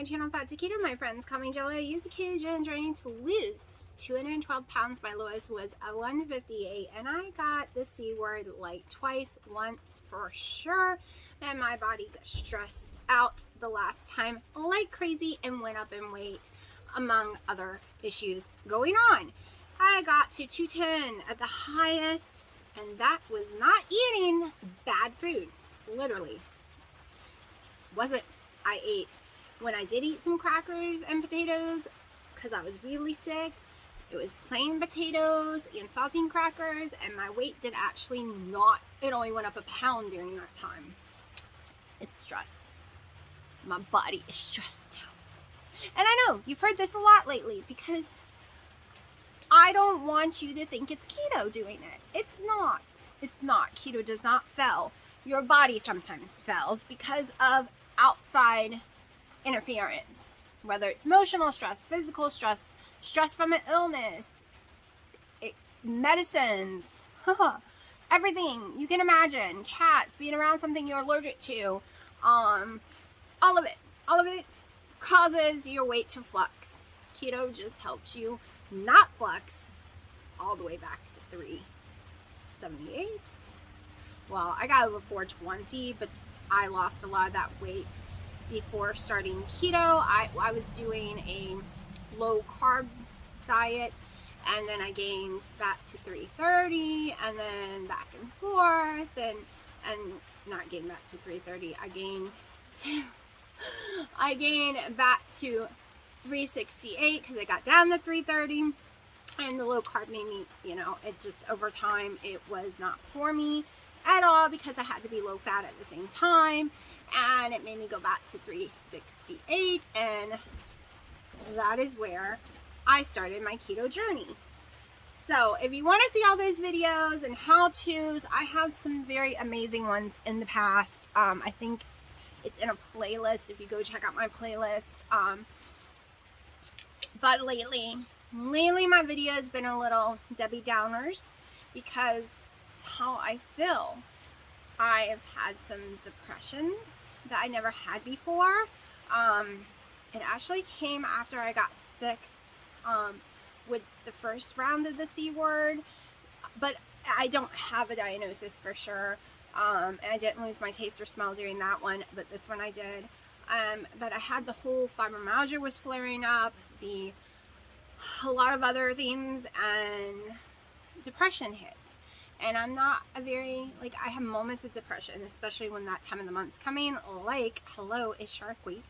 channel Fat to Keto, my friends. Call me Jelly. I use a ketogenic journey to lose 212 pounds. My lowest was a 158, and I got the C word like twice, once for sure, and my body got stressed out the last time like crazy and went up in weight, among other issues going on. I got to 210 at the highest, and that was not eating bad foods, literally. Wasn't. I ate, when I did eat some crackers and potatoes, because I was really sick, it was plain potatoes and saltine crackers, and my weight did actually not, it only went up a pound during that time. It's stress. My body is stressed out. And I know, you've heard this a lot lately, because I don't want you to think it's keto doing it. It's not. It's not. Keto does not fail. Your body sometimes fails because of outside interference, whether it's emotional stress, physical stress, stress from an illness, medicines, everything you can imagine, cats, being around something you're allergic to, all of it causes your weight to flux. Keto just helps you not flux all the way back to 378. Well, I got over 420, but I lost a lot of that weight before starting keto. I was doing a low carb diet, and then I gained back to 330, and then back and forth, and not gained back to 330. I gained back to 368 because I got down to 330, and the low carb made me, it just over time it was not for me at all, because I had to be low fat at the same time, and it made me go back to 368, and that is where I started my keto journey. So if you want to see all those videos and how-tos, I have some very amazing ones in the past. I think it's in a playlist if you go check out my playlist. But lately my video has been a little Debbie Downers, because how I feel. I have had some depressions that I never had before. It actually came after I got sick with the first round of the C word, but I don't have a diagnosis for sure. And I didn't lose my taste or smell during that one, but this one I did. But I had the whole fibromyalgia was flaring up, a lot of other things, and depression hit. And I'm not I have moments of depression, especially when that time of the month's coming, like, hello, it's Shark Week.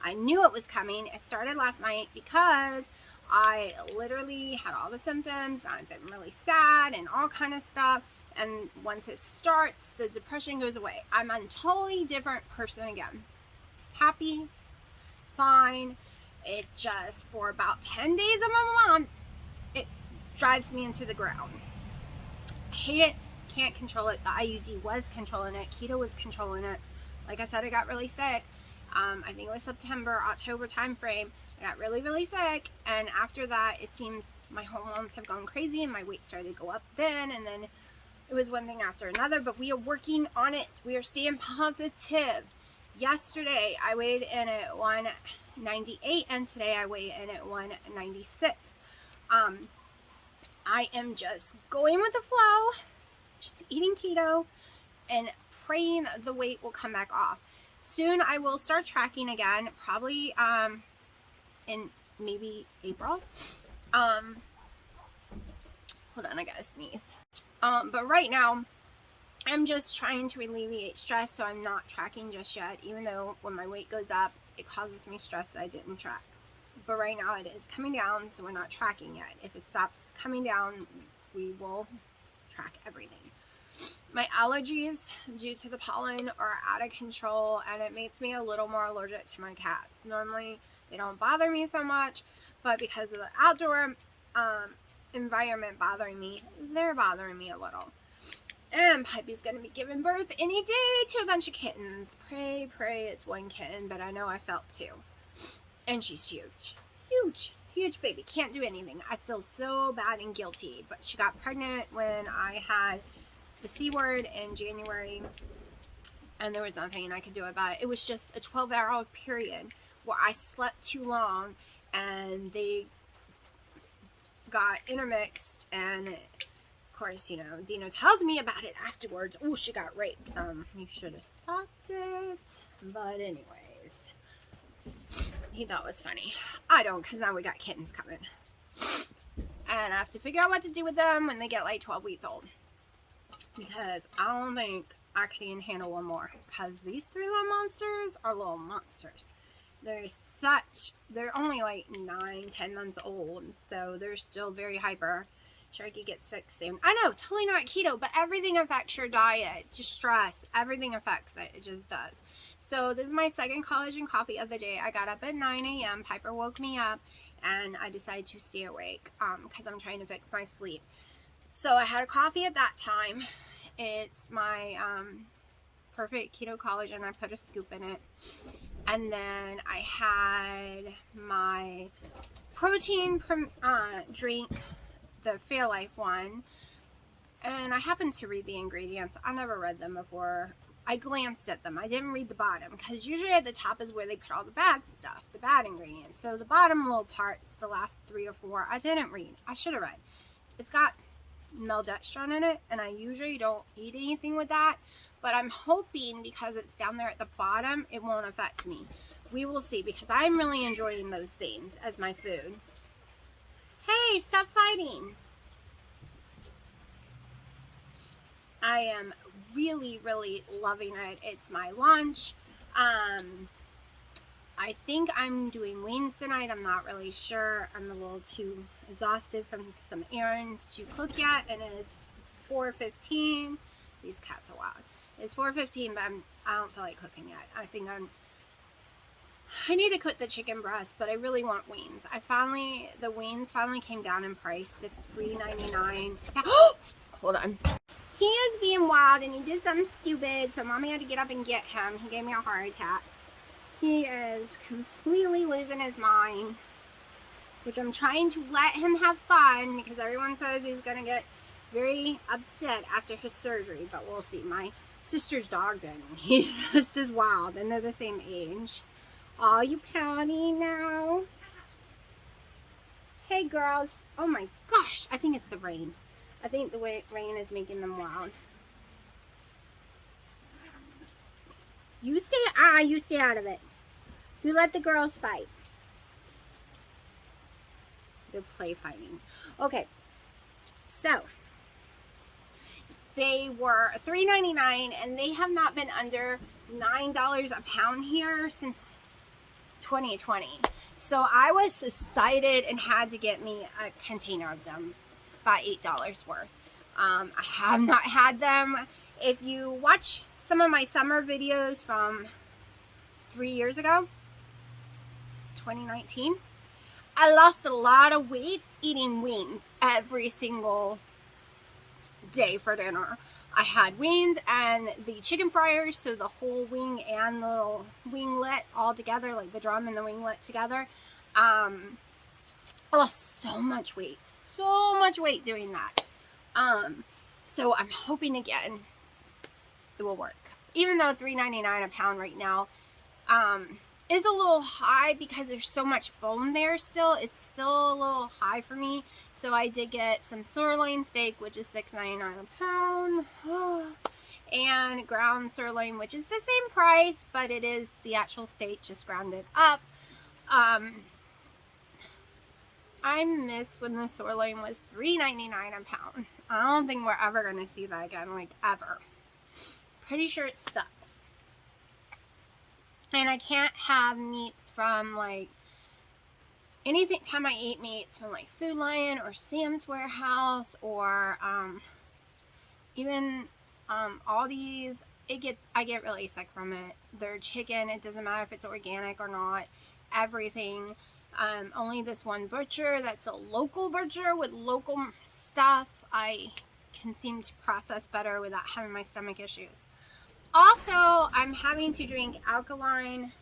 I knew it was coming. It started last night because I literally had all the symptoms. I've been really sad and all kind of stuff. And once it starts, the depression goes away. I'm a totally different person again. Happy, fine. It just, for about 10 days of a month, it drives me into the ground. Hate it, can't control it. The IUD was controlling it, keto was controlling it. Like I said, I got really sick. I think it was September, October time frame. I got really sick, and after that, it seems my hormones have gone crazy, and my weight started to go up then, and then it was one thing after another. But we are working on it. We are staying positive. Yesterday, I weighed in at 198, and today I weigh in at 196. I am just going with the flow, just eating keto, and praying the weight will come back off. Soon I will start tracking again, probably in maybe April. Hold on, I gotta sneeze. But right now, I'm just trying to alleviate stress, so I'm not tracking just yet, even though when my weight goes up, it causes me stress that I didn't track. But right now it is coming down, so we're not tracking yet. If it stops coming down, we will track everything. My allergies due to the pollen are out of control, and it makes me a little more allergic to my cats. Normally they don't bother me so much, but because of the outdoor environment bothering me, they're bothering me a little. And Pipey's going to be giving birth any day to a bunch of kittens. Pray it's one kitten, but I know I felt two. And she's huge baby. Can't do anything. I feel so bad and guilty. But she got pregnant when I had the C word in January, and there was nothing I could do about it. It was just a 12-hour period where I slept too long and they got intermixed, and of course, you know, Dino tells me about it afterwards. Oh, she got raped. You should have stopped it. But anyways, he thought it was funny. I don't, because now we got kittens coming. And I have to figure out what to do with them when they get like 12 weeks old. Because I don't think I can even handle one more. Because these 3 little monsters are little monsters. They're only like 9-10 months old, so they're still very hyper. Sharky gets fixed soon. I know, totally not keto, but everything affects your diet. Just stress, everything affects it. It just does. So this is my second collagen coffee of the day. I got up at 9 a.m. Piper woke me up, and I decided to stay awake because I'm trying to fix my sleep. So I had a coffee at that time. It's my perfect keto collagen. I put a scoop in it. And then I had my protein drink, the Fairlife one. And I happened to read the ingredients. I never read them before. I glanced at them. I didn't read the bottom, because usually at the top is where they put all the bad stuff, the bad ingredients. So the bottom little parts, the last 3 or 4, I didn't read. I should have read. It's got maltodextrin in it, and I usually don't eat anything with that. But I'm hoping, because it's down there at the bottom, it won't affect me. We will see, because I'm really enjoying those things as my food. Hey, stop fighting. I am really, really loving it. It's my lunch. I think I'm doing wings tonight. I'm not really sure. I'm a little too exhausted from some errands to cook yet, and it is 4:15. These cats are wild. It's 4:15, but I don't feel like cooking yet. I need to cook the chicken breast, but I really want wings. The wings finally came down in price. The $3.99. Hold on. He is being wild, and he did something stupid, so Mommy had to get up and get him. He gave me a heart attack. He is completely losing his mind, which I'm trying to let him have fun, because everyone says he's going to get very upset after his surgery, but we'll see. My sister's dog did, and he's just as wild, and they're the same age. Aw, you pouty now? Hey, girls. Oh my gosh, I think it's the rain. I think the rain is making them wild. You stay out of it. You let the girls fight. They're play fighting. Okay, so they were $3.99, and they have not been under $9 a pound here since 2020. So I was excited and had to get me a container of them, about $8 worth. I have not had them. If you watch some of my summer videos from 3 years ago, 2019, I lost a lot of weight eating wings every single day for dinner. I had wings and the chicken fryers, so the whole wing and the little winglet all together, like the drum and the winglet together. I lost so much weight doing that. So I'm hoping again it will work. Even though $3.99 a pound right now is a little high because there's so much bone there still. It's still a little high for me. So I did get some sirloin steak, which is $6.99 a pound. And ground sirloin, which is the same price, but it is the actual steak just grounded up. I miss when the sirloin was $3.99 a pound. I don't think we're ever going to see that again, like ever. Pretty sure it's stuck. And I can't have meats from like anything time I eat meats from like Food Lion or Sam's Warehouse or even Aldi's. I get really sick from it. Their chicken, it doesn't matter if it's organic or not. Everything. Only this one butcher that's a local butcher with local stuff I can seem to process better without having my stomach issues. Also, I'm having to drink alkaline.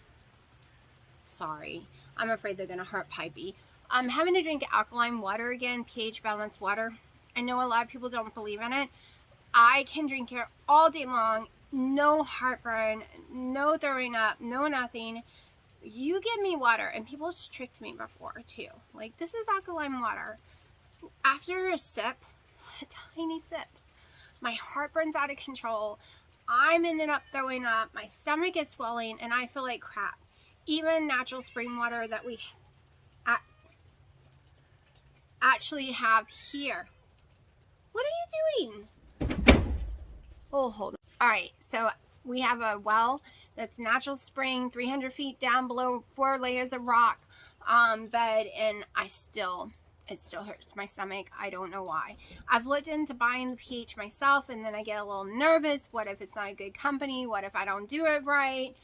Sorry, I'm afraid they're going to hurt Pipey. I'm having to drink alkaline water again, pH balanced water. I know a lot of people don't believe in it. I can drink it all day long. No heartburn, no throwing up, no nothing. you give me water, and people tricked me before too. Like, this is alkaline water. After a sip, a tiny sip, my heartburn's out of control. I'm ending up throwing up. My stomach is swelling, and I feel like crap. Even natural spring water that we actually have here. What are you doing? Oh, hold on. All right, so we have a well that's natural spring, 300 feet down below 4 layers of rock bed, and it still hurts my stomach. I don't know why. I've looked into buying the pH myself, and then I get a little nervous. What if it's not a good company? What if I don't do it right?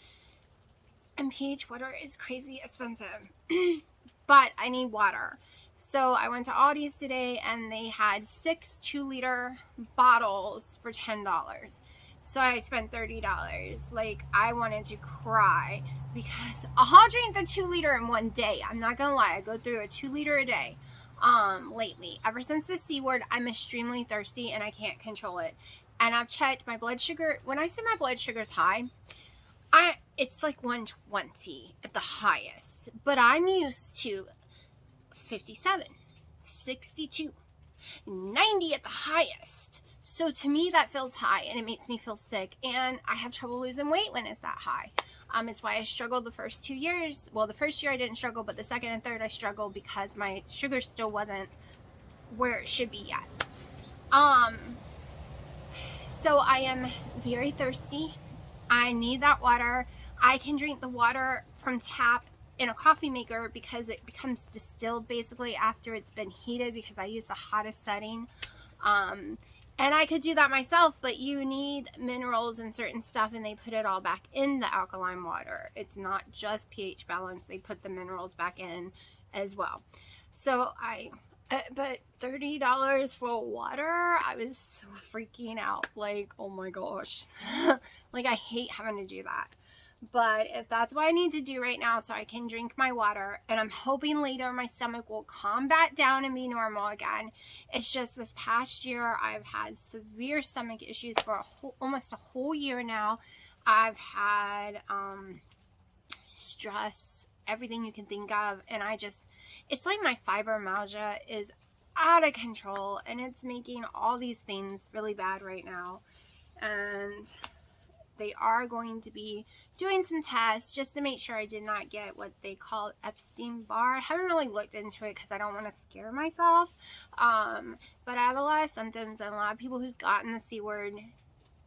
And pH water is crazy expensive. But I need water. So I went to Aldi's today, and they had 6 2-liter bottles for $10. So I spent $30. Like, I wanted to cry because I'll drink the 2-liter in one day. I'm not gonna lie, I go through a 2-liter a day lately. Ever since the C word, I'm extremely thirsty and I can't control it. And I've checked my blood sugar. When I say my blood sugar's high, it's like 120 at the highest, but I'm used to 57, 62, 90 at the highest. So to me, that feels high, and it makes me feel sick, and I have trouble losing weight when it's that high. It's why I struggled the first 2 years. Well, the first year I didn't struggle, but the second and third I struggled because my sugar still wasn't where it should be yet. So I am very thirsty. I need that water. I can drink the water from tap in a coffee maker because it becomes distilled basically after it's been heated, because I use the hottest setting. And I could do that myself, but you need minerals and certain stuff, and they put it all back in the alkaline water. It's not just pH balance. They put the minerals back in as well. So but $30 for water, I was so freaking out. Like, oh my gosh. Like, I hate having to do that. But if that's what I need to do right now so I can drink my water, and I'm hoping later my stomach will calm back down and be normal again. It's just this past year I've had severe stomach issues for almost a whole year now. I've had stress, everything you can think of, and it's like my fibromyalgia is out of control, and it's making all these things really bad right now. And they are going to be doing some tests just to make sure I did not get what they call Epstein-Barr. I haven't really looked into it because I don't want to scare myself. But I have a lot of symptoms, and a lot of people who's gotten the C word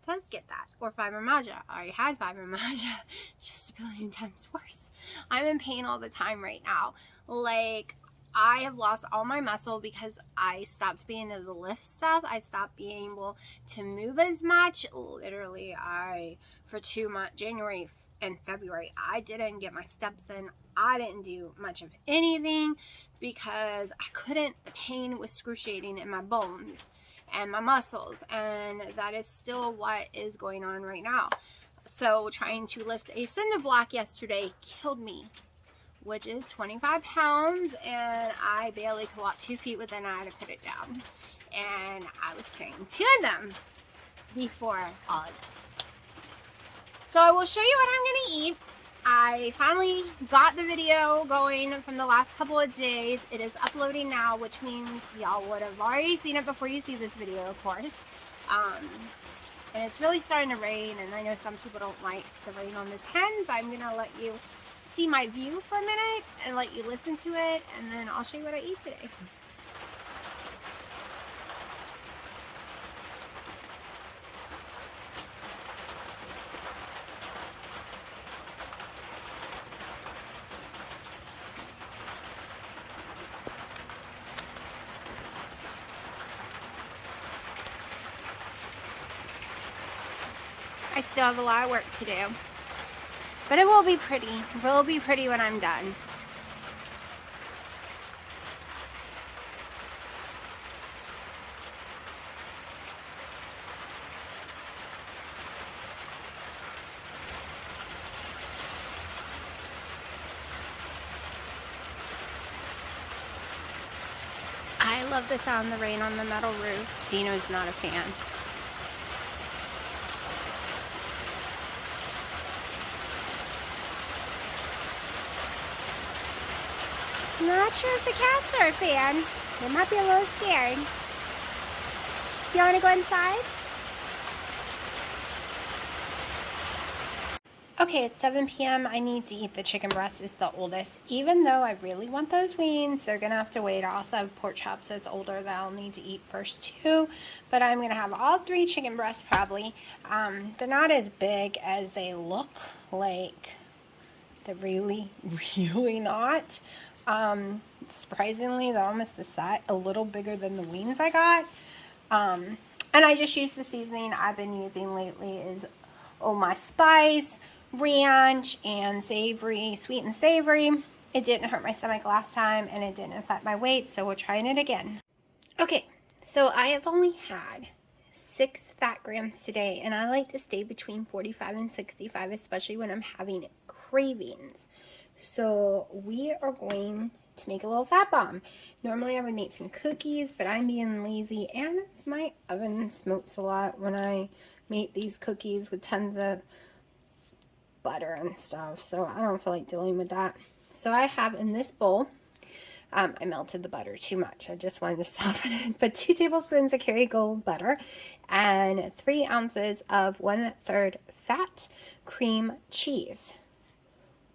does get that. Or fibromyalgia. I already had fibromyalgia. It's just a billion times worse. I'm in pain all the time right now. Like, I have lost all my muscle because I stopped being able to lift stuff. I stopped being able to move as much. Literally, for 2 months, January and February, I didn't get my steps in. I didn't do much of anything because I couldn't. The pain was excruciating in my bones and my muscles, and that is still what is going on right now. So trying to lift a cinder block yesterday killed me, which is 25 pounds, and I barely could walk 2 feet with it, and I had to put it down. And I was carrying 2 of them before all of this. So I will show you what I'm gonna eat. I finally got the video going from the last couple of days. It is uploading now, which means y'all would have already seen it before you see this video, of course. And it's really starting to rain, and I know some people don't like the rain on the 10, but I'm gonna let you see my view for a minute and let you listen to it, and then I'll show you what I eat today. I still have a lot of work to do, but it will be pretty. It will be pretty when I'm done. I love the sound of the rain on the metal roof. Dino's not a fan. Not sure if the cats are a fan. They might be a little scared. Do you want to go inside? Okay, it's 7 p.m. I need to eat the chicken breast. It's the oldest. Even though I really want those wings, they're going to have to wait. I also have pork chops that's older that I'll need to eat first too. But I'm going to have all 3 chicken breasts probably. They're not as big as they look like. They're really, really not. Surprisingly, they're almost the size, a little bigger than the wings I got. And I just use the seasoning I've been using lately is my spice, ranch, and savory, sweet and savory. It didn't hurt my stomach last time, and it didn't affect my weight, so we're trying it again. Okay, so I have only had 6 fat grams today, and I like to stay between 45 and 65, especially when I'm having cravings. So we are going to make a little fat bomb. Normally I would make some cookies, but I'm being lazy, and my oven smokes a lot when I make these cookies with tons of butter and stuff, so I don't feel like dealing with that. So I have in this bowl, I melted the butter too much. I just wanted to soften it. But 2 tablespoons of Kerrygold butter and 3 ounces of 1/3 fat cream cheese,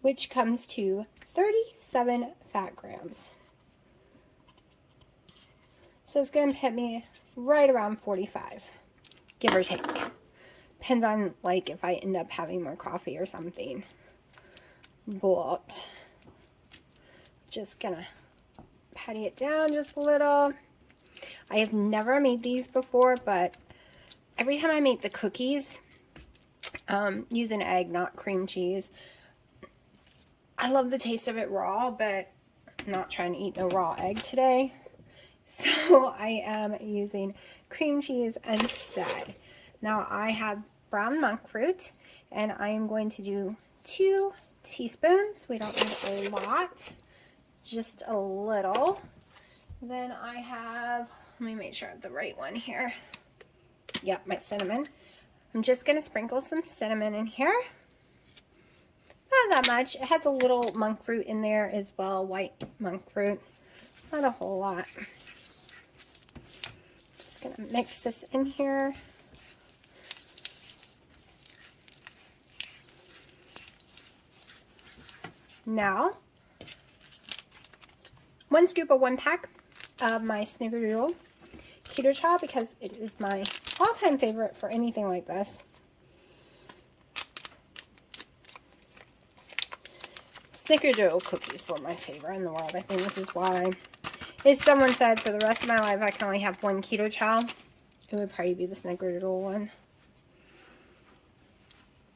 which comes to 37 fat grams. So it's going to hit me right around 45, give or take. Depends on, like, if I end up having more coffee or something. But just gonna patty it down just a little. I have never made these before, but every time I make the cookies, use an egg, not cream cheese. I love the taste of it raw, but I'm not trying to eat no raw egg today. So I am using cream cheese instead. Now I have brown monk fruit, and I am going to do 2 teaspoons. We don't need a lot, just a little. Then I have, let me make sure I have the right one here. Yep, my cinnamon. I'm just going to sprinkle some cinnamon in here. Not that much. It has a little monk fruit in there as well, white monk fruit. Not a whole lot. Just going to mix this in here. Now, 1 scoop of 1 pack of my Snickerdoodle Keto Chow, because it is my all-time favorite for anything like this. Snickerdoodle cookies were my favorite in the world. I think this is why. If someone said for the rest of my life I can only have 1 Keto Chow, it would probably be the Snickerdoodle one.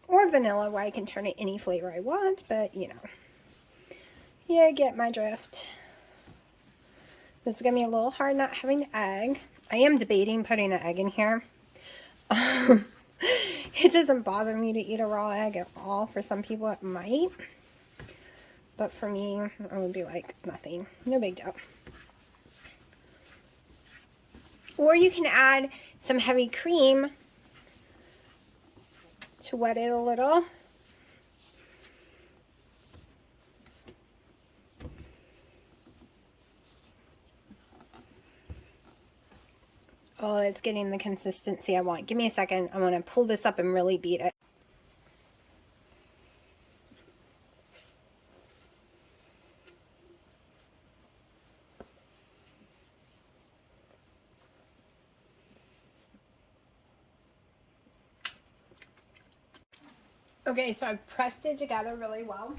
Or vanilla, where I can turn it any flavor I want, but you know. Yeah, get my drift. This is going to be a little hard not having egg. I am debating putting an egg in here. It doesn't bother me to eat a raw egg at all. For some people it might. But for me, it would be like nothing. No big deal. Or you can add some heavy cream to wet it a little. Oh, it's getting the consistency I want. Give me a second. I want to pull this up and really beat it. Okay, so I've pressed it together really well.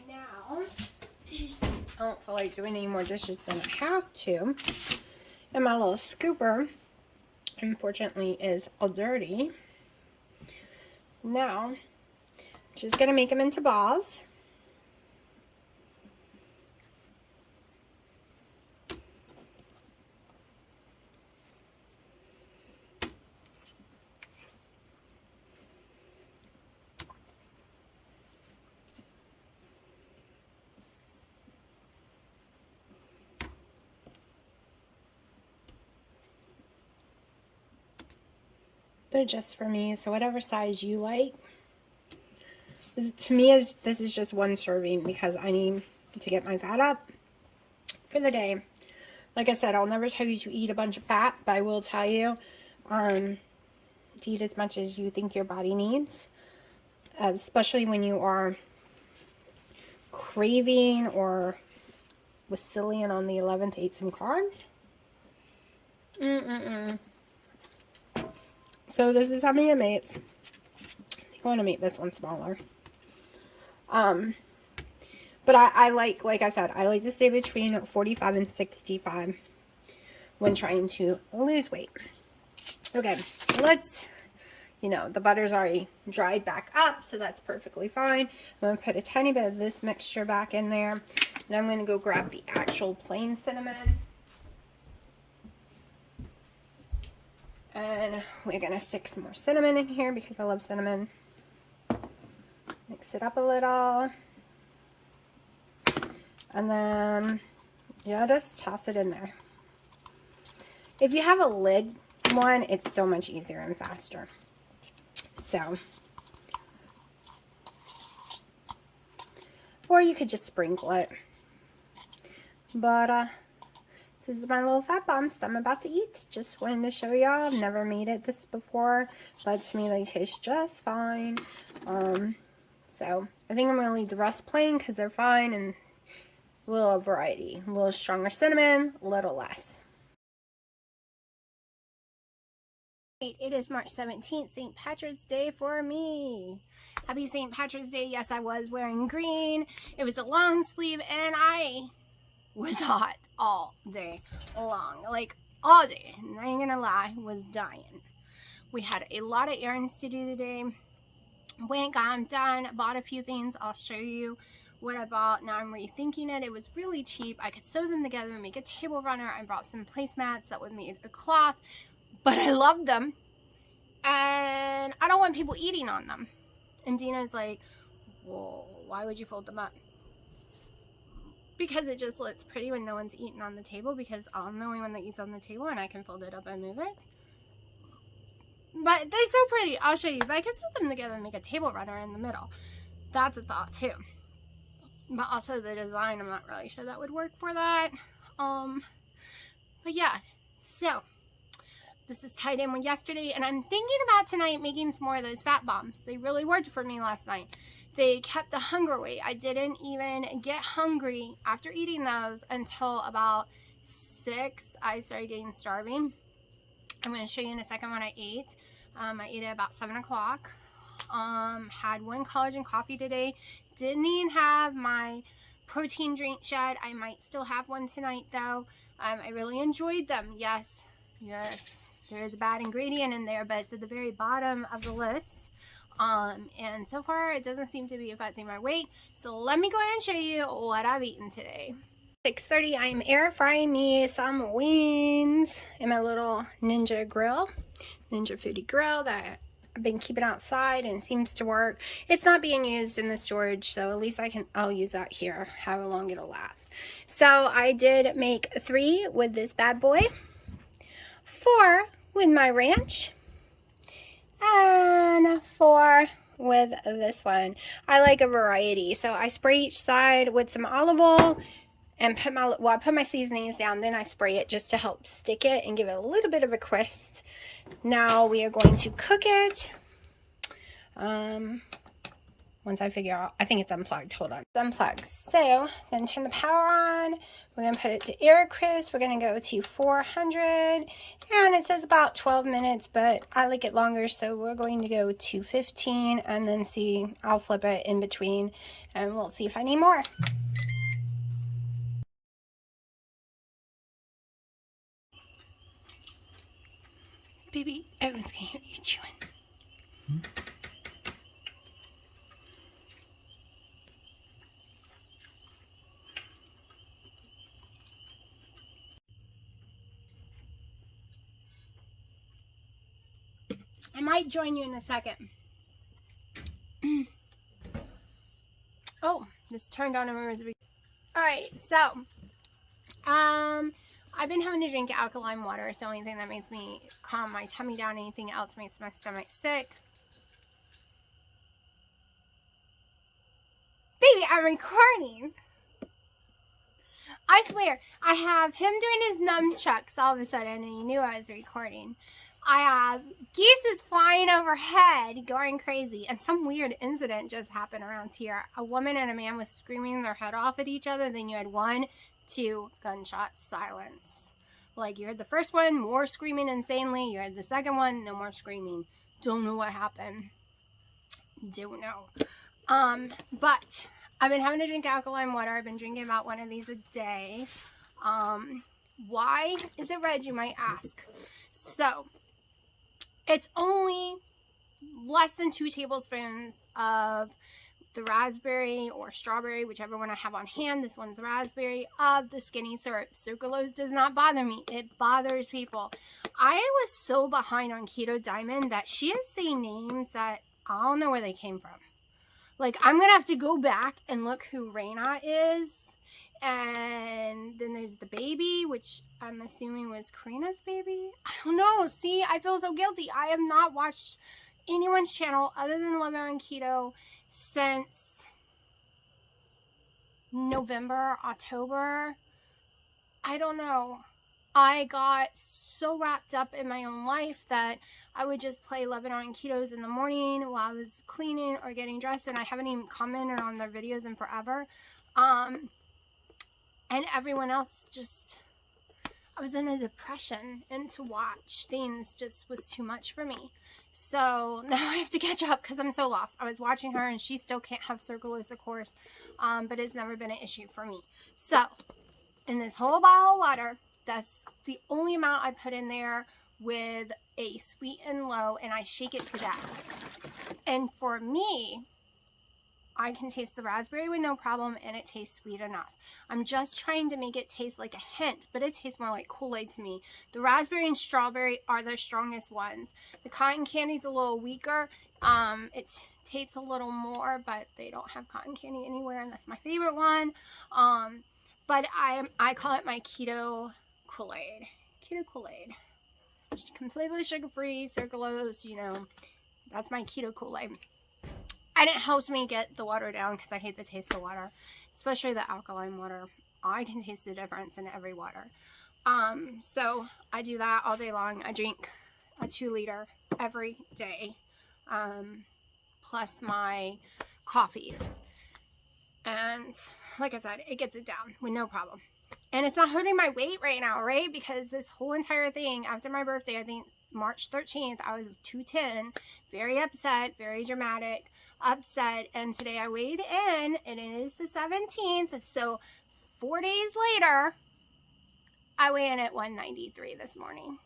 Now, I don't feel like doing any more dishes than I have to. And my little scooper, unfortunately, is all dirty. Now, I'm just going to make them into balls. They're just for me, so whatever size you like. To me, this is just one serving because I need to get my fat up for the day. Like I said, I'll never tell you to eat a bunch of fat, but I will tell you to eat as much as you think your body needs, especially when you are craving or was silly and on the 11th ate some carbs. So this is how many I made. I think I want to make this one smaller. But I like I said, I like to stay between 45 and 65 when trying to lose weight. Okay, let's, the butter's already dried back up, so that's perfectly fine. I'm going to put a tiny bit of this mixture back in there. And I'm going to go grab the actual plain cinnamon. And we're going to stick some more cinnamon in here because I love cinnamon. Mix it up a little. And then, just toss it in there. If you have a lid one, it's so much easier and faster. So, or you could just sprinkle it. But, this is my little fat bombs that I'm about to eat. Just wanted to show y'all. I've never made this before, but to me they taste just fine. So, I think I'm going to leave the rest plain because they're fine, and a little variety. A little stronger cinnamon, a little less. It is March 17th, St. Patrick's Day for me. Happy St. Patrick's Day. Yes, I was wearing green. It was a long sleeve, and I was hot all day long. Like, all day. I ain't gonna lie, was dying. We had a lot of errands to do today. Went, got them done, bought a few things. I'll show you what I bought. Now I'm rethinking it. It was really cheap. I could sew them together and make a table runner. I brought some placemats that would make a cloth, but I loved them, and I don't want people eating on them. And Dina's like, well, why would you fold them up? Because it just looks pretty when no one's eating on the table, because I'm the only one that eats on the table and I can fold it up and move it. But they're so pretty. I'll show you. But I could sew them together and make a table runner in the middle. That's a thought too. But also the design, I'm not really sure that would work for that. But yeah, so this is tied in with yesterday, and I'm thinking about tonight making some more of those fat bombs. They really worked for me last night. They kept the hunger weight. I didn't even get hungry after eating those until about 6. I started getting starving. I'm going to show you in a second what I ate. I ate at about 7 o'clock. Had one collagen coffee today. Didn't even have my protein drink yet. I might still have one tonight though. I really enjoyed them. Yes, there is a bad ingredient in there, but it's at the very bottom of the list. And so far it doesn't seem to be affecting my weight. So let me go ahead and show you what I've eaten today. 6:30, I'm air frying me some wings in my little Ninja Foodie grill that I've been keeping outside, and it seems to work. It's not being used in the storage, so at least I'll use that here, however long it'll last. So I did make 3 with this bad boy, 4 with my ranch, and 4 with this one. I like a variety, so I spray each side with some olive oil and I put my seasonings down, then I spray it just to help stick it and give it a little bit of a crisp. Now we are going to cook it. Once I figure out, I think it's unplugged. Hold on, it's unplugged. So I'm going to turn the power on. We're going to put it to air crisp. We're going to go to 400, and it says about 12 minutes, but I like it longer, so we're going to go to 15, and then see. I'll flip it in between, and we'll see if I need more. Baby, everyone's gonna hear you chewing. I might join you in a second. Oh, this turned on a reservation. Alright, so I've been having to drink alkaline water. It's the only thing that makes me calm my tummy down. Anything else makes my stomach sick. Baby, I'm recording. I swear, I have him doing his nunchucks all of a sudden, and he knew I was recording. I have geese flying overhead, going crazy, and some weird incident just happened around here. A woman and a man was screaming their head off at each other. Then you had 1, 2 gunshots, silence. Like, you heard the first one, more screaming insanely. You heard the second one, no more screaming. Don't know what happened. Don't know. But I've been having to drink alkaline water. I've been drinking about 1 of these a day. Why is it red, you might ask? So, it's only less than 2 tablespoons of the raspberry or strawberry, whichever one I have on hand. This one's raspberry, of the skinny syrup. Sucralose does not bother me. It bothers people. I was so behind on Keto Diamond that she is saying names that I don't know where they came from. Like, I'm going to have to go back and look who Raina is. And then there's the baby, which I'm assuming was Karina's baby. I don't know. See, I feel so guilty. I have not watched anyone's channel other than Olivia NC since November, October. I don't know. I got so wrapped up in my own life that I would just play Lebanon ketos in the morning while I was cleaning or getting dressed, and I haven't even commented on their videos in forever. And everyone else just, I was in a depression, and to watch things just was too much for me. So now I have to catch up because I'm so lost. I was watching her and she still can't have sucralose, of course, but it's never been an issue for me. So in this whole bottle of water, that's the only amount I put in there with a sweet and low, and I shake it to death. And for me, I can taste the raspberry with no problem, and it tastes sweet enough. I'm just trying to make it taste like a hint, but it tastes more like Kool-Aid to me. The raspberry and strawberry are the strongest ones. The cotton candy's a little weaker. It tastes a little more, but they don't have cotton candy anywhere, and that's my favorite one. But I call it my keto Kool-Aid. Keto Kool-Aid. Completely sugar-free, sucralose, you know. That's my keto Kool-Aid. And it helps me get the water down because I hate the taste of water, especially the alkaline water. I can taste the difference in every water. So I do that all day long. I drink a 2-liter every day, plus my coffees. And like I said, it gets it down with no problem. And it's not hurting my weight right now, right? Because this whole entire thing, after my birthday, I think March 13th, I was 210, very upset, very dramatic, upset. And today I weighed in, and it is the 17th. So 4 days later, I weigh in at 193 this morning.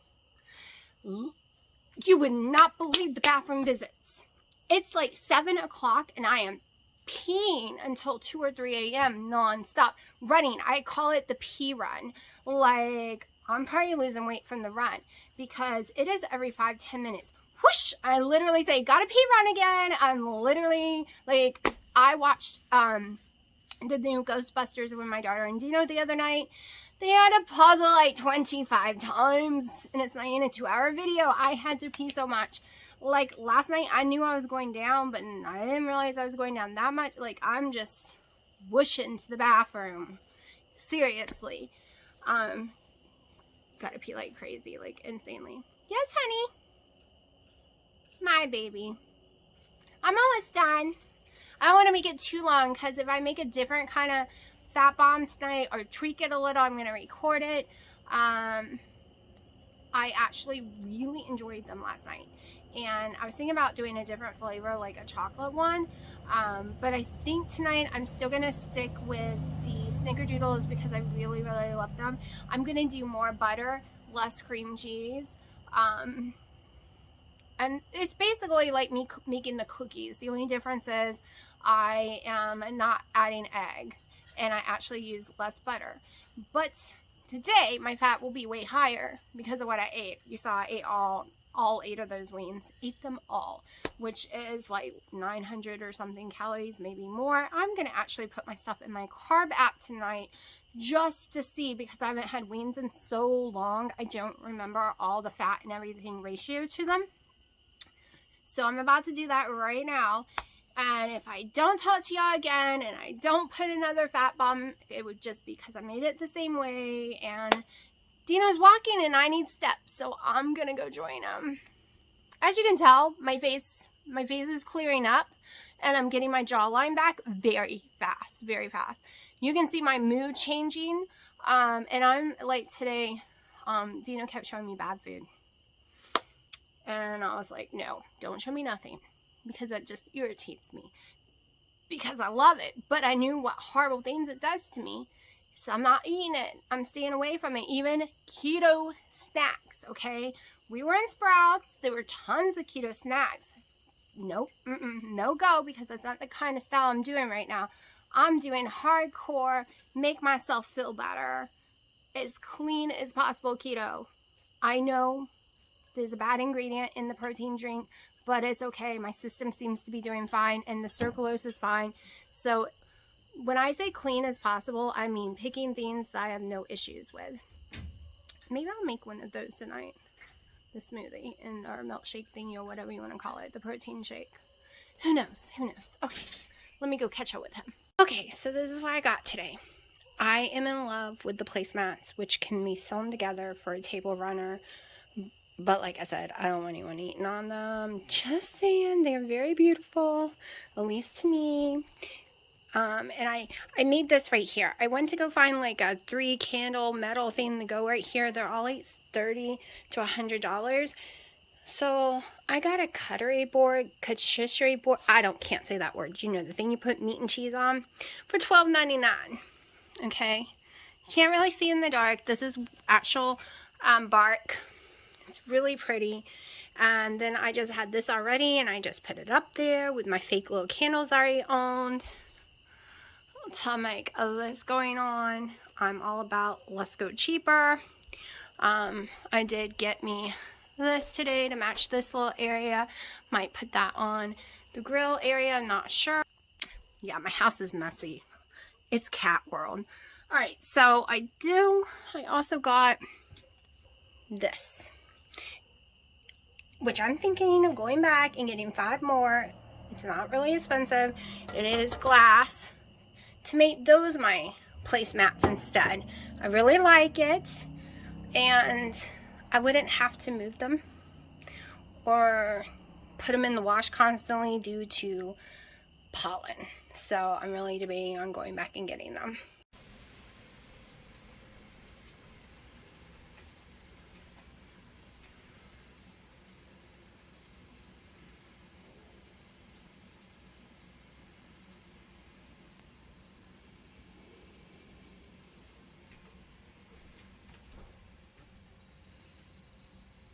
You would not believe the bathroom visits. It's like 7 o'clock, and I am peeing until 2 or 3 a.m. nonstop. Running. I call it the pee run. Like, I'm probably losing weight from the run because it is every 5-10 minutes. Whoosh! I literally say, gotta pee run again. I'm literally, like, I watched the new Ghostbusters with my daughter and Dino the other night. They had to pause it like 25 times, and it's not in a 2-hour video. I had to pee so much. Like, last night, I knew I was going down, but I didn't realize I was going down that much. Like, I'm just whooshing to the bathroom. Seriously. Gotta pee like crazy, like, insanely. Yes, honey. My baby. I'm almost done. I don't want to make it too long, because if I make a different kind of fat bomb tonight or tweak it a little, I'm going to record it. I actually really enjoyed them last night, and I was thinking about doing a different flavor, like a chocolate one, but I think tonight I'm still going to stick with the snickerdoodles because I really, really love them. I'm going to do more butter, less cream cheese, and it's basically like me making the cookies. The only difference is I am not adding egg, and I actually use less butter. But today, my fat will be way higher because of what I ate. You saw I ate all 8 of those wings. Ate them all, which is like 900 or something calories, maybe more. I'm going to actually put my stuff in my carb app tonight just to see, because I haven't had wings in so long. I don't remember all the fat and everything ratio to them. So I'm about to do that right now. And if I don't talk to y'all again and I don't put another fat bomb, it wowould just be because I made it the same way. And Dino's walking and I need steps, so I'm gonna go join him. As you can tell, my face is clearing up and I'm getting my jawline back very fast, very fast. You can see my mood changing. And I'm like today, Dino kept showing me bad food. And I was like, no, don't show me nothing, because that just irritates me, because I love it. But I knew what horrible things it does to me. So I'm not eating it. I'm staying away from it. Even keto snacks, okay? We were in Sprouts. There were tons of keto snacks. Nope. No go, because that's not the kind of style I'm doing right now. I'm doing hardcore, make myself feel better, as clean as possible keto. I know there's a bad ingredient in the protein drink, but it's okay. My system seems to be doing fine, and the circulose is fine. So when I say clean as possible, I mean picking things that I have no issues with. Maybe I'll make one of those tonight. The smoothie or milkshake thingy, or whatever you want to call it. The protein shake. Who knows? Who knows? Okay, let me go catch up with him. Okay, so this is what I got today. I am in love with the placemats, which can be sewn together for a table runner. But like I said, I don't want anyone eating on them. Just saying, they're very beautiful, at least to me. And I made this right here. I went to go find like a 3 candle metal thing to go right here. They're all like $30 to $100. So I got a cutlery board, catisserie board. Can't say that word. You know, the thing you put meat and cheese on, for $12.99. Okay. You can't really see in the dark. This is actual bark. It's really pretty. And then I just had this already, and I just put it up there with my fake little candles I already owned. To make a list going on. I'm all about let's go cheaper. I did get me this today to match this little area. Might put that on the grill area. I'm not sure. Yeah, my house is messy. It's cat world. All right, so I also got this, which I'm thinking of going back and getting 5 more. It's not really expensive. It is glass, to make those my placemats instead. I really like it, and I wouldn't have to move them or put them in the wash constantly due to pollen. So I'm really debating on going back and getting them.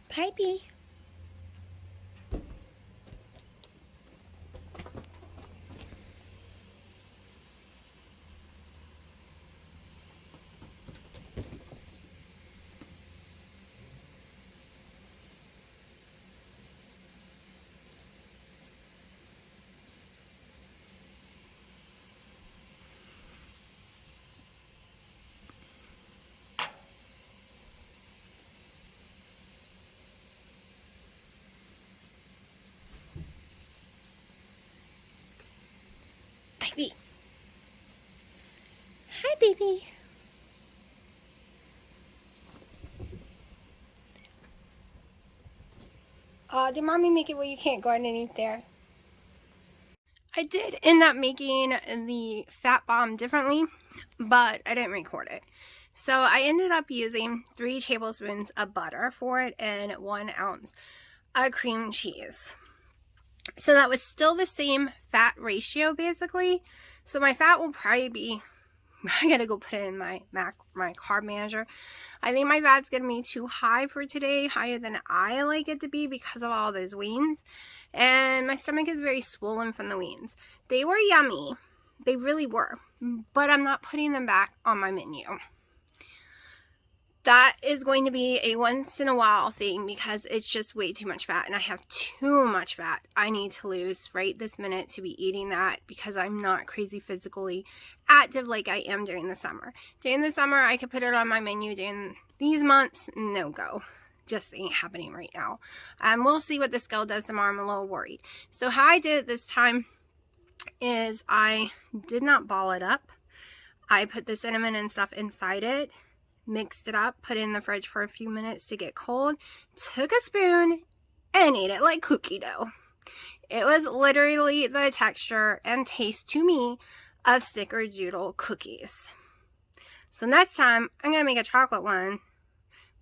Pipey. Baby. Hi, baby. Did mommy make it where you can't go underneath there? I did end up making the fat bomb differently, but I didn't record it. So I ended up using 3 tablespoons of butter for it and 1 ounce of cream cheese. So that was still the same fat ratio basically. So my fat will probably be, I gotta go put it in my carb manager. I think my fat's gonna be too high for today, higher than I like it to be because of all those weans. And my stomach is very swollen from the weans. They were yummy. They really were. But I'm not putting them back on my menu. That is going to be a once in a while thing because it's just way too much fat and I have too much fat I need to lose right this minute to be eating that because I'm not crazy physically active like I am during the summer. During the summer, I could put it on my menu. During these months, no go. Just ain't happening right now. We'll see what the scale does tomorrow. I'm a little worried. So how I did it this time is I did not ball it up. I put the cinnamon and stuff inside it, mixed it up, put it in the fridge for a few minutes to get cold, took a spoon, and ate it like cookie dough. It was literally the texture and taste to me of snickerdoodle cookies. So next time, I'm going to make a chocolate one.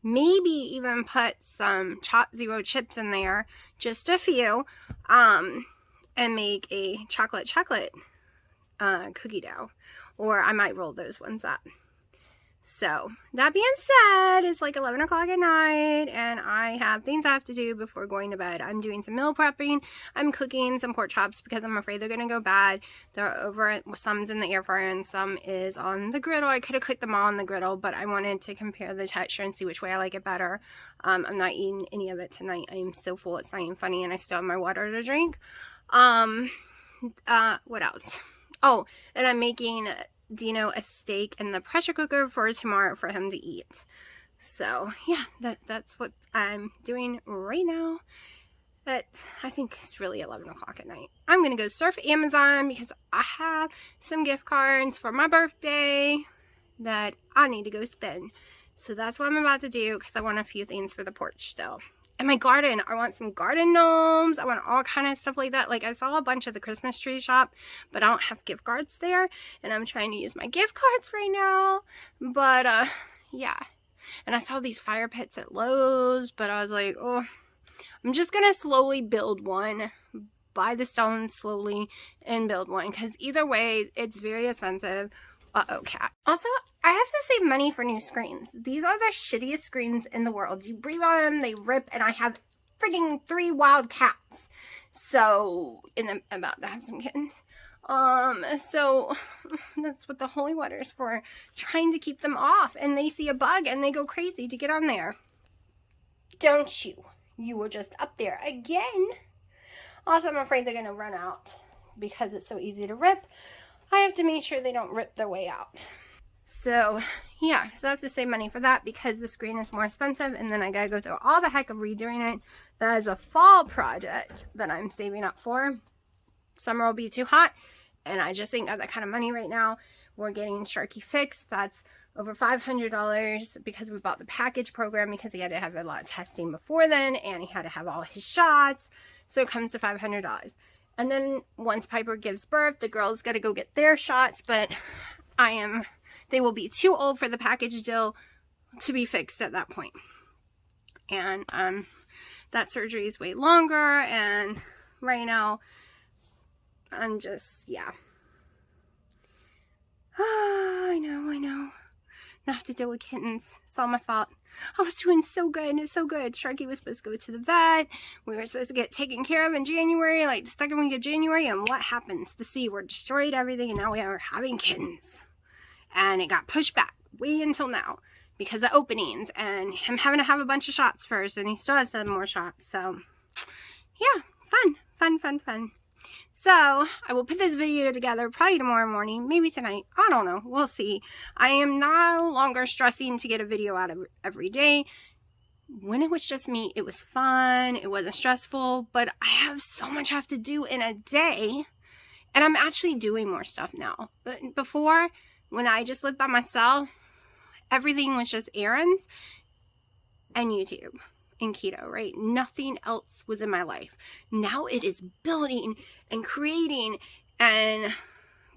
Maybe even put some zero chips in there, just a few, and make a chocolate cookie dough. Or I might roll those ones up. So, that being said, it's like 11 o'clock at night, and I have things I have to do before going to bed. I'm doing some meal prepping. I'm cooking some pork chops because I'm afraid they're going to go bad. They're over, some's in the air fryer and some is on the griddle. I could have cooked them all on the griddle, but I wanted to compare the texture and see which way I like it better. I'm not eating any of it tonight. I'm so full, it's not even funny, and I still have my water to drink. What else? Oh, and I'm making Dino a steak in the pressure cooker for tomorrow for him to eat. So yeah, that's what I'm doing right now. But I think it's really 11 o'clock at night. I'm gonna go surf Amazon because I have some gift cards for my birthday that I need to go spend. So that's what I'm about to do because I want a few things for the porch still. And my garden, I want some garden gnomes. I want all kind of stuff like that. Like I saw a bunch of the Christmas tree shop, but I don't have gift cards there. And I'm trying to use my gift cards right now. But yeah. And I saw these fire pits at Lowe's, but I was like, oh, I'm just going to slowly build one. Buy the stones slowly and build one. Because either way, it's very expensive. Uh-oh, cat. Also, I have to save money for new screens. These are the shittiest screens in the world. You breathe on them, they rip, and I have freaking 3 wild cats. So, and I'm about to have some kittens. So, that's what the holy water is for. Trying to keep them off, and they see a bug, and they go crazy to get on there. Don't you? You were just up there again. Also, I'm afraid they're going to run out because it's so easy to rip. I have to make sure they don't rip their way out. So, yeah. So I have to save money for that because the screen is more expensive. And then I got to go through all the heck of redoing it. That is a fall project that I'm saving up for. Summer will be too hot. And I just ain't got that kind of money right now. We're getting Sharky fixed. That's over $500 because we bought the package program because he had to have a lot of testing before then. And he had to have all his shots. So it comes to $500. And then once Piper gives birth, the girls got to go get their shots, but they will be too old for the package deal to be fixed at that point. And that surgery is way longer, and right now, I'm just, yeah. I know. Not have to deal with kittens. It's all my fault. I was doing so good. Sharky was supposed to go to the vet. We were supposed to get taken care of in January, like the second week of January. And what happens? The C word destroyed everything, and now we are having kittens. And it got pushed back way until now because of openings and him having to have a bunch of shots first, and he still has to have more shots. So, yeah, fun. So, I will put this video together probably tomorrow morning, maybe tonight. I don't know. We'll see. I am no longer stressing to get a video out every day. When it was just me, it was fun. It wasn't stressful. But I have so much I have to do in a day. And I'm actually doing more stuff now. Before, when I just lived by myself, everything was just errands and YouTube. In keto, right? Nothing else was in my life. Now it is building and creating and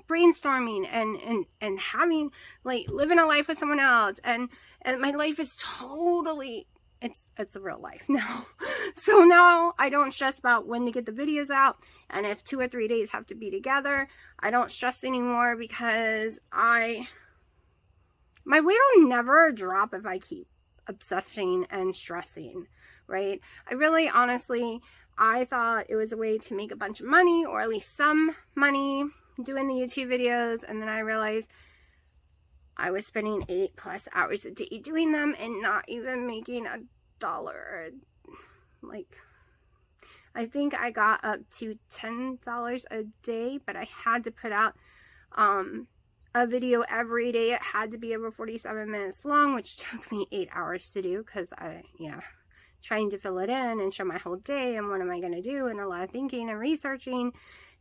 brainstorming and having, like, living a life with someone else, and my life is totally, it's a real life now. So now I don't stress about when to get the videos out, and if 2 or 3 days have to be together, I don't stress anymore because my weight will never drop if I keep obsessing and stressing, right? I really, honestly, I thought it was a way to make a bunch of money, or at least some money, doing the YouTube videos, and then I realized I was spending 8+ hours a day doing them and not even making $1. Like, I think I got up to $10 a day, but I had to put out a video every day. It had to be over 47 minutes long, which took me 8 hours to do because trying to fill it in and show my whole day and what am I going to do, and a lot of thinking and researching.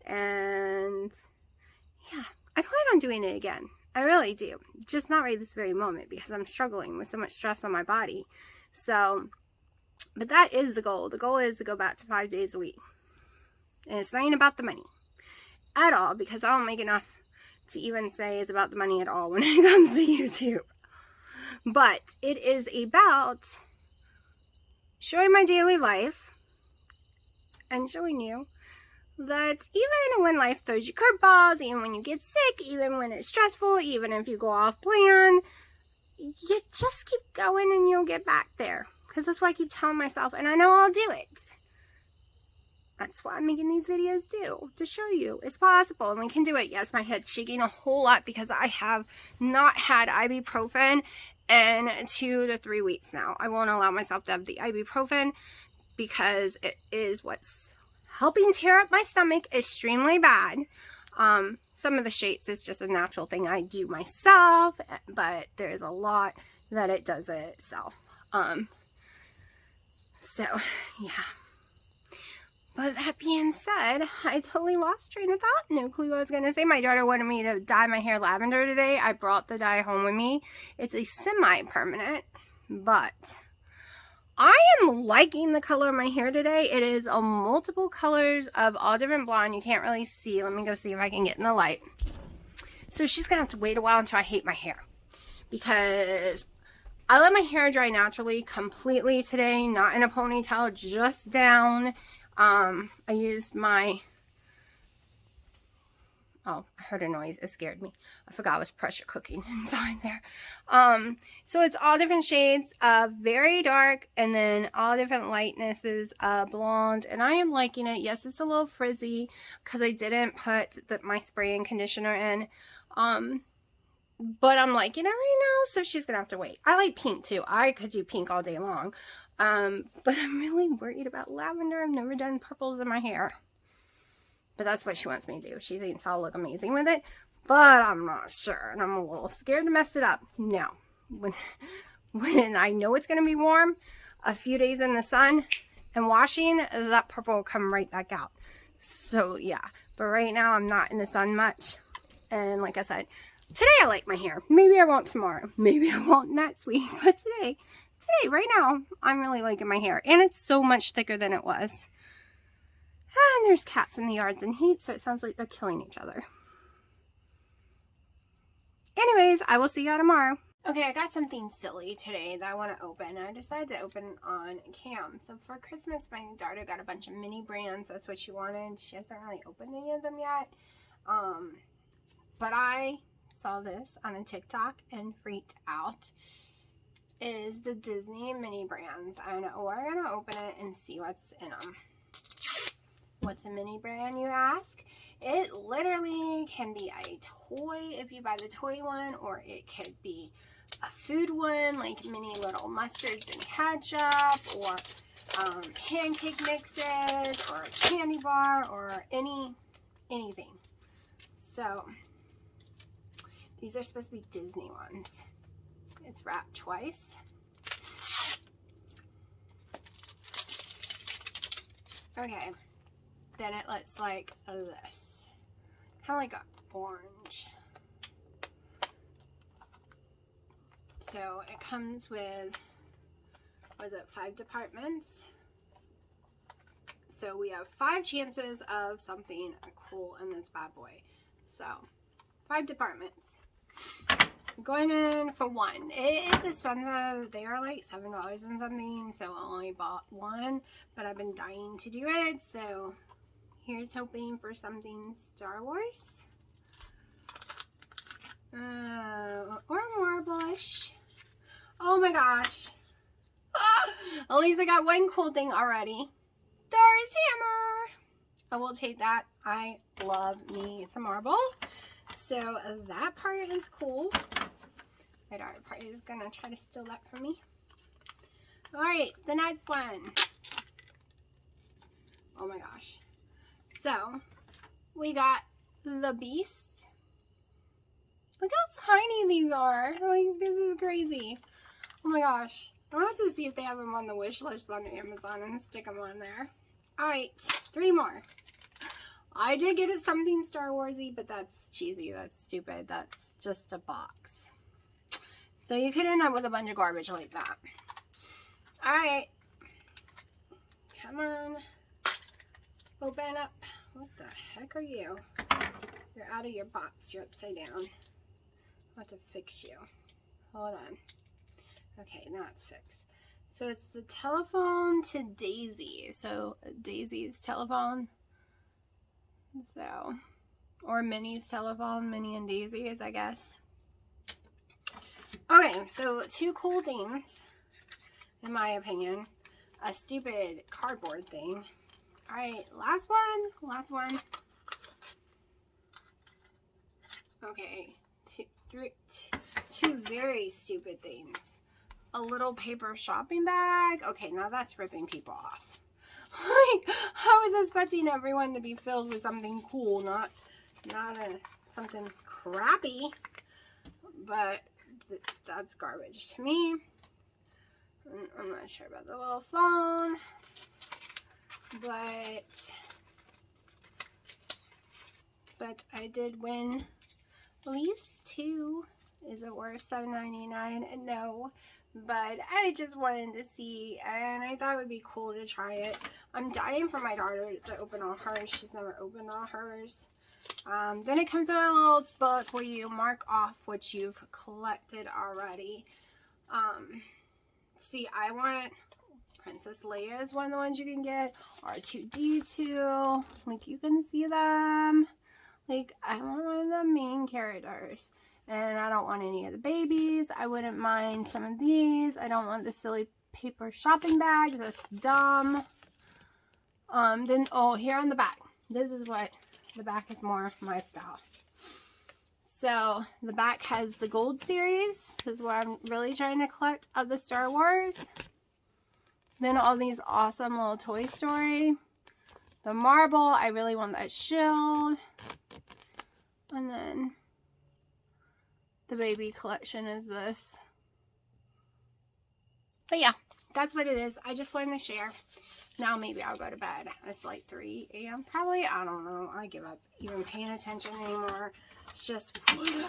And yeah, I plan on doing it again. I really do. Just not right this very moment because I'm struggling with so much stress on my body. So, but that is the goal. The goal is to go back to 5 days a week. And it's not even about the money at all, because I don't make enough to even say it's about the money at all when it comes to YouTube. But it is about showing my daily life and showing you that even when life throws you curveballs, even when you get sick, even when it's stressful, even if you go off plan, you just keep going and you'll get back there. Because that's what I keep telling myself, and I know I'll do it. That's what I'm making these videos do, to show you it's possible and we can do it. Yes, my head's shaking a whole lot because I have not had ibuprofen in 2 to 3 weeks now. I won't allow myself to have the ibuprofen because it is what's helping tear up my stomach extremely bad. Some of the shakes is just a natural thing I do myself, but there's a lot that it does it itself. So yeah. But that being said, I totally lost train of thought. No clue what I was going to say. My daughter wanted me to dye my hair lavender today. I brought the dye home with me. It's a semi-permanent, but I am liking the color of my hair today. It is a multiple colors of all different blonde. You can't really see. Let me go see if I can get in the light. So she's going to have to wait a while until I hate my hair, because I let my hair dry naturally completely today, not in a ponytail, just down. I used my, oh, I heard a noise. It scared me. I forgot I was pressure cooking inside there. So it's all different shades of very dark and then all different lightnesses of blonde. And I am liking it. Yes, it's a little frizzy because I didn't put my spray and conditioner in. But I'm liking it right now, so she's gonna have to wait. I like pink too. I could do pink all day long. But I'm really worried about lavender. I've never done purples in my hair. But that's what she wants me to do. She thinks I'll look amazing with it. But I'm not sure. And I'm a little scared to mess it up. No. When I know it's gonna be warm, a few days in the sun and washing, that purple will come right back out. So yeah. But right now I'm not in the sun much. And like I said, today I like my hair. Maybe I won't tomorrow. Maybe I won't next week. But today, right now, I'm really liking my hair. And it's so much thicker than it was. And there's cats in the yards in heat, so it sounds like they're killing each other. Anyways, I will see y'all tomorrow. Okay, I got something silly today that I want to open. I decided to open on cam. So for Christmas, my daughter got a bunch of mini brands. That's what she wanted. She hasn't really opened any of them yet. But I saw this on a TikTok and freaked out. It is the Disney mini brands, and we're gonna open it and see what's in them. What's a mini brand, you ask? It literally can be a toy if you buy the toy one, or it could be a food one, like mini little mustards and ketchup, or pancake mixes, or a candy bar, or anything. So these are supposed to be Disney ones. It's wrapped twice. Okay. Then it looks like this. Kind of like an orange. So it comes with, what is it, 5 departments. So we have 5 chances of something cool in this bad boy. So 5 departments. I'm going in for 1. It is expensive. They are like $7 and something, so I only bought 1, but I've been dying to do it, so here's hoping for something Star Wars. Or Marble-ish. Oh my gosh. At least I got one cool thing already. Thor's hammer. I will take that. I love me some marble. So that part is cool. My daughter probably is gonna try to steal that from me. Alright, the next one. Oh my gosh. So, we got the Beast. Look how tiny these are. Like, this is crazy. Oh my gosh. I'm gonna have to see if they have them on the wish list on Amazon and stick them on there. Alright, 3 more. I did get it something Star Warsy, but that's cheesy. That's stupid. That's just a box. So you could end up with a bunch of garbage like that. Alright. Come on. Open up. What the heck are you? You're out of your box. You're upside down. I have to fix you. Hold on. Okay, now it's fixed. So it's the telephone to Daisy. So Daisy's telephone. So, or Minnie's telephone. Minnie and Daisy's, I guess. Okay, so 2 cool things, in my opinion. A stupid cardboard thing. Alright, last one. Okay, two very stupid things. A little paper shopping bag. Okay, now that's ripping people off. Like, I was expecting everyone to be filled with something cool, not something crappy. But that's garbage to me. I'm not sure about the little phone, but I did win at least 2. Is it worth $7.99? No, but I just wanted to see, and I thought it would be cool to try it. I'm dying for my daughter to open all hers. She's never opened all hers. Then it comes in a little book where you mark off what you've collected already. See, I want Princess Leia is one of the ones you can get. R2-D2. Like, you can see them. Like, I want one of the main characters. And I don't want any of the babies. I wouldn't mind some of these. I don't want the silly paper shopping bags. That's dumb. Then, oh, here on the back. This is what, the back is more my style. So, the back has the gold series. This is what I'm really trying to collect of the Star Wars. Then all these awesome little Toy Story. The marble, I really want that shield. And then the baby collection is this. But yeah, that's what it is. I just wanted to share. Now maybe I'll go to bed. It's like 3 a.m. probably. I don't know. I give up even paying attention anymore. It's just whatever.